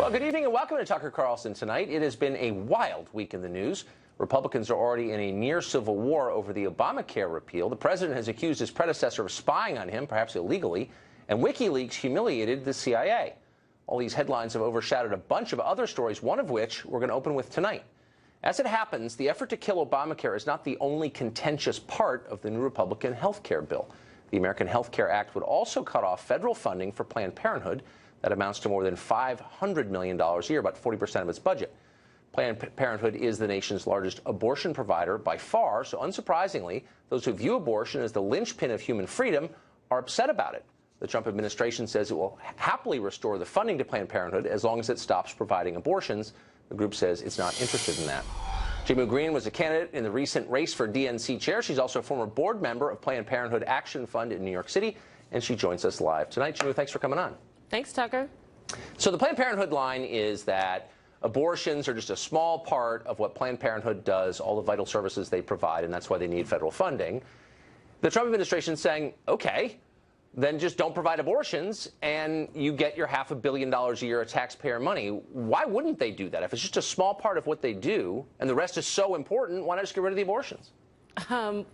Well, good evening and welcome to Tucker Carlson tonight. It has been a wild week in the news. Republicans are already in a near civil war over the Obamacare repeal. The president has accused his predecessor of spying on him, perhaps illegally, and WikiLeaks humiliated the CIA. All these headlines have overshadowed a bunch of other stories, one of which we're going to open with tonight. As it happens, the effort to kill Obamacare is not the only contentious part of the new Republican health care bill. The American Health Care Act would also cut off federal funding for Planned Parenthood. That amounts to more than $500 million a year, about 40% of its budget. Planned Parenthood is the nation's largest abortion provider by far, so unsurprisingly, those who view abortion as the linchpin of human freedom are upset about it. The Trump administration says it will happily restore the funding to Planned Parenthood as long as it stops providing abortions. The group says it's not interested in that. Jehmu Greene was a candidate in the recent race for DNC chair. She's also a former board member of Planned Parenthood Action Fund in New York City, and she joins us live tonight. Jehmu, thanks for coming on. Thanks, Tucker. So the Planned Parenthood line is that abortions are just a small part of what Planned Parenthood does, all the vital services they provide, and that's why they need federal funding. The Trump administration is saying, okay, then just don't provide abortions and you get your $500 million a year of taxpayer money. Why wouldn't they do that? If it's just a small part of what they do and the rest is so important, why not just get rid of the abortions?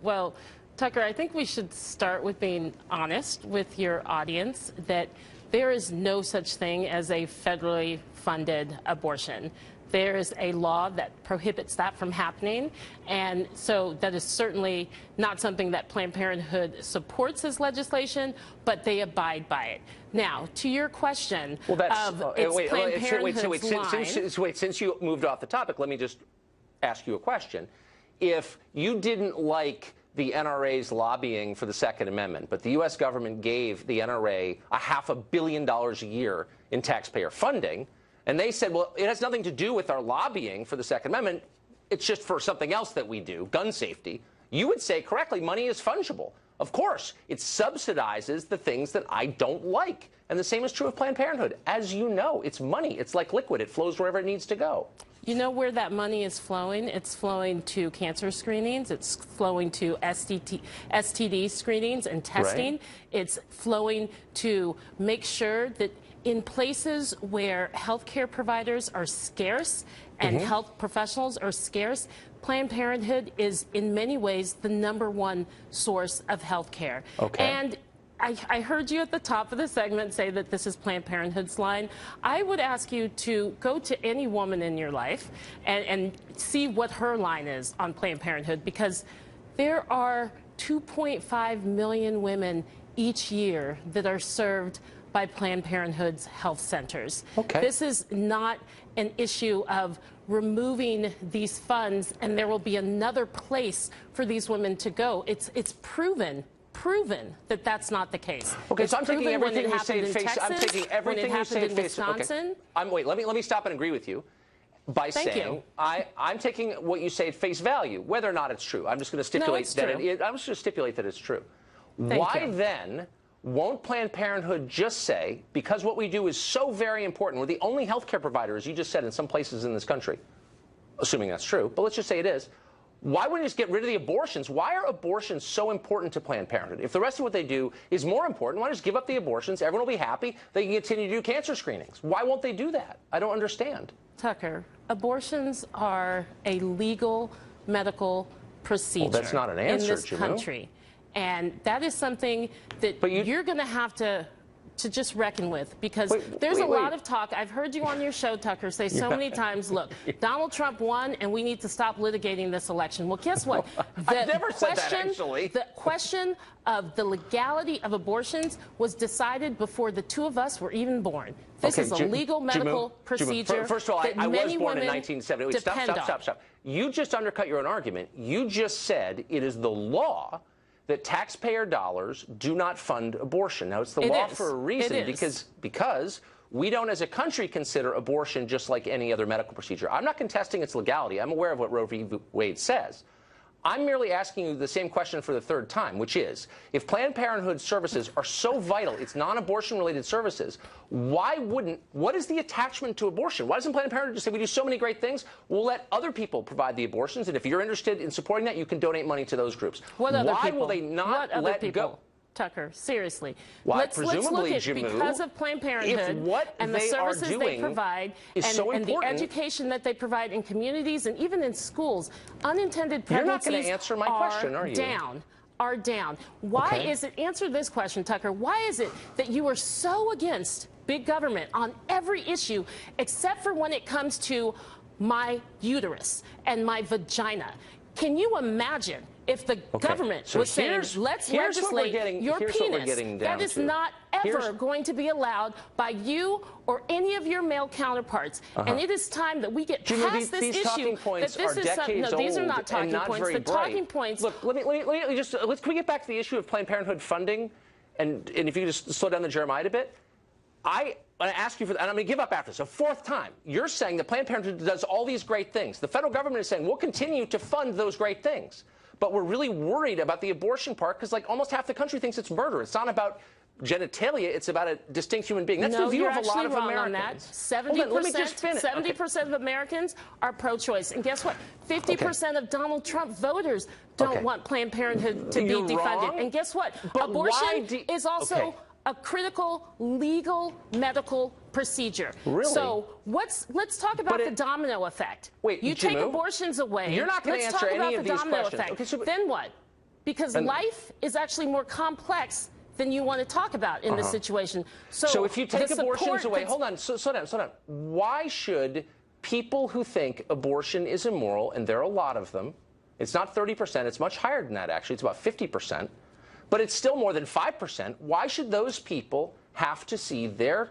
Well, Tucker, I think we should start with being honest with your audience that there is no such thing as a federally funded abortion. There is a law that prohibits that from happening, and so that is certainly not something that Planned Parenthood supports as legislation, but they abide by it. Now, to your question since you moved off the topic, let me just ask you a question. If you didn't like the NRA's lobbying for the Second Amendment, but the U.S. government gave the NRA $500 million a year in taxpayer funding, and they said, well, it has nothing to do with our lobbying for the Second Amendment, it's just for something else that we do, gun safety, you would say correctly, money is fungible. Of course, it subsidizes the things that I don't like. And the same is true of Planned Parenthood. As you know, it's money. It's like liquid. It flows wherever it needs to go. You know where that money is flowing? It's flowing to cancer screenings. It's flowing to STD screenings and testing. Right. It's flowing to make sure that in places where healthcare providers are scarce and health professionals are scarce, Planned Parenthood is in many ways the #1 source of health care. Okay. And I heard you at the top of the segment say that this is Planned Parenthood's line. I would ask you to go to any woman in your life and see what her line is on Planned Parenthood, because there are 2.5 million women each year that are served by Planned Parenthood's health centers. Okay. This is not an issue of removing these funds and there will be another place for these women to go. It's proven that that's not the case. Okay, it's so I'm taking everything you say at face. I'm taking everything you say at face. Okay. Wait, let me stop and agree with you by saying I'm taking what you say at face value, whether or not it's true. I'm just going to stipulate I'm just going to stipulate that it's true. Why then won't Planned Parenthood just say, because what we do is so very important, we're the only healthcare provider, as you just said, in some places in this country, assuming that's true, but let's just say it is. Why wouldn't you just get rid of the abortions? Why are abortions so important to Planned Parenthood? If the rest of what they do is more important, why not just give up the abortions? Everyone will be happy. They can continue to do cancer screenings. Why won't they do that? I don't understand. Tucker, abortions are a legal medical procedure. Well, that's not an answer, in this country. And that is something that you're going to have to just reckon with, because there's a lot of talk. I've heard you on your show, Tucker, say so many times, look, Donald Trump won and we need to stop litigating this election. Well, guess what? I've never said that, actually. The question of the legality of abortions was decided before the two of us were even born. This is a legal medical procedure. First of all, I was born in 1970. Wait, stop. You just undercut your own argument. You just said it is the law that taxpayer dollars do not fund abortion. Now, it's the law for a reason, because we don't as a country consider abortion just like any other medical procedure. I'm not contesting its legality. I'm aware of what Roe v. Wade says. I'm merely asking you the same question for the third time, which is, if Planned Parenthood services are so vital, it's non-abortion related services, what is the attachment to abortion? Why doesn't Planned Parenthood just say, we do so many great things, we'll let other people provide the abortions, and if you're interested in supporting that, you can donate money to those groups. What other people? Why will they not let go? Tucker, seriously. Well, let's look at, Jehmu, because of Planned Parenthood and the services they provide and the education that they provide in communities and even in schools, unintended pregnancies You're not going to answer my question, are you? Are down. Why is it, answer this question, Tucker, why is it that you are so against big government on every issue except for when it comes to my uterus and my vagina? Can you imagine if the government was saying, let's legislate your penis? That is not ever going to be allowed by you or any of your male counterparts. And it is time that we get past this issue. Talking points are decades these are not talking old points. The talking points. Look, can we get back to the issue of Planned Parenthood funding? And if you just slow down the Jeremiah a bit. I want to ask you for, and I'm going to give up after this, a fourth time. You're saying that Planned Parenthood does all these great things. The federal government is saying we'll continue to fund those great things. But we're really worried about the abortion part because, like, almost half the country thinks it's murder. It's not about genitalia. It's about a distinct human being. That's the view of a lot of Americans. 70% of Americans are pro-choice. And guess what? 50% of Donald Trump voters don't want Planned Parenthood to be defunded. And guess what? Abortion is also a critical legal medical procedure. Really? So let's talk about the domino effect. Wait, you take abortions away. You're not going to answer any of these questions. Okay, so then what? Because life is actually more complex than you want to talk about in this situation. So if you take abortions away, hold on, slow down. Why should people who think abortion is immoral, and there are a lot of them, it's not 30%, it's much higher than that actually, it's about 50%, but it's still more than 5%. Why should those people have to see their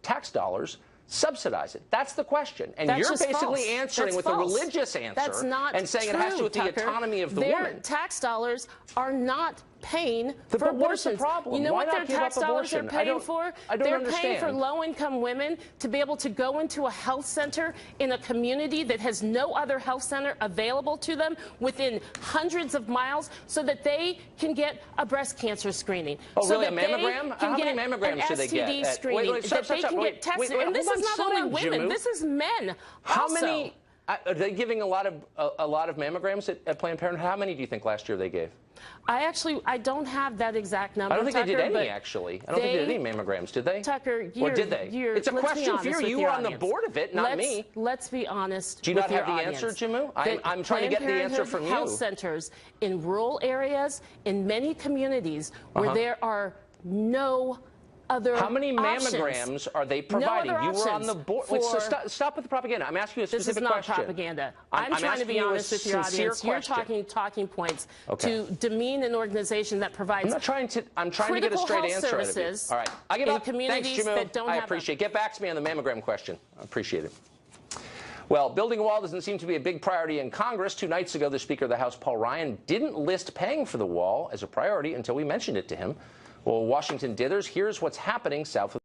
tax dollars subsidize it? That's the question. And you're basically answering with a religious answer and saying it has to do with the autonomy of the woman. Their tax dollars are not paying for abortions. What is the problem? You know Why what their tax dollars are paying for? They're paying for low-income women to be able to go into a health center in a community that has no other health center available to them within hundreds of miles so that they can get a breast cancer screening. Oh, really? A mammogram? How many mammograms do they get? STD screening. That they can get tested. And this is not only women. This is men. How many? Are they giving a lot of mammograms at Planned Parenthood? How many do you think last year they gave? I don't have that exact number. I don't think they did any, actually. I don't think they did any mammograms, did they? Tucker, or did they? It's a question for you. You were on the board of it, not me. Let's be honest. Do you not have the answer, Jehmu? I'm trying to get the answer from you. Health centers in rural areas, in many communities where there are no other How many mammograms are they providing? You were on the board. Wait, so stop with the propaganda. I'm asking you a specific question. This is not propaganda. I'm trying to be honest with your audience. You're talking points to demean an organization that provides I'm trying to get a straight answer out of you. All right. I give up. Thanks, Jehmu. I appreciate it. Get back to me on the mammogram question. I appreciate it. Well, building a wall doesn't seem to be a big priority in Congress. 2 nights ago, the Speaker of the House, Paul Ryan, didn't list paying for the wall as a priority until we mentioned it to him. Well, Washington dithers. Here's what's happening south of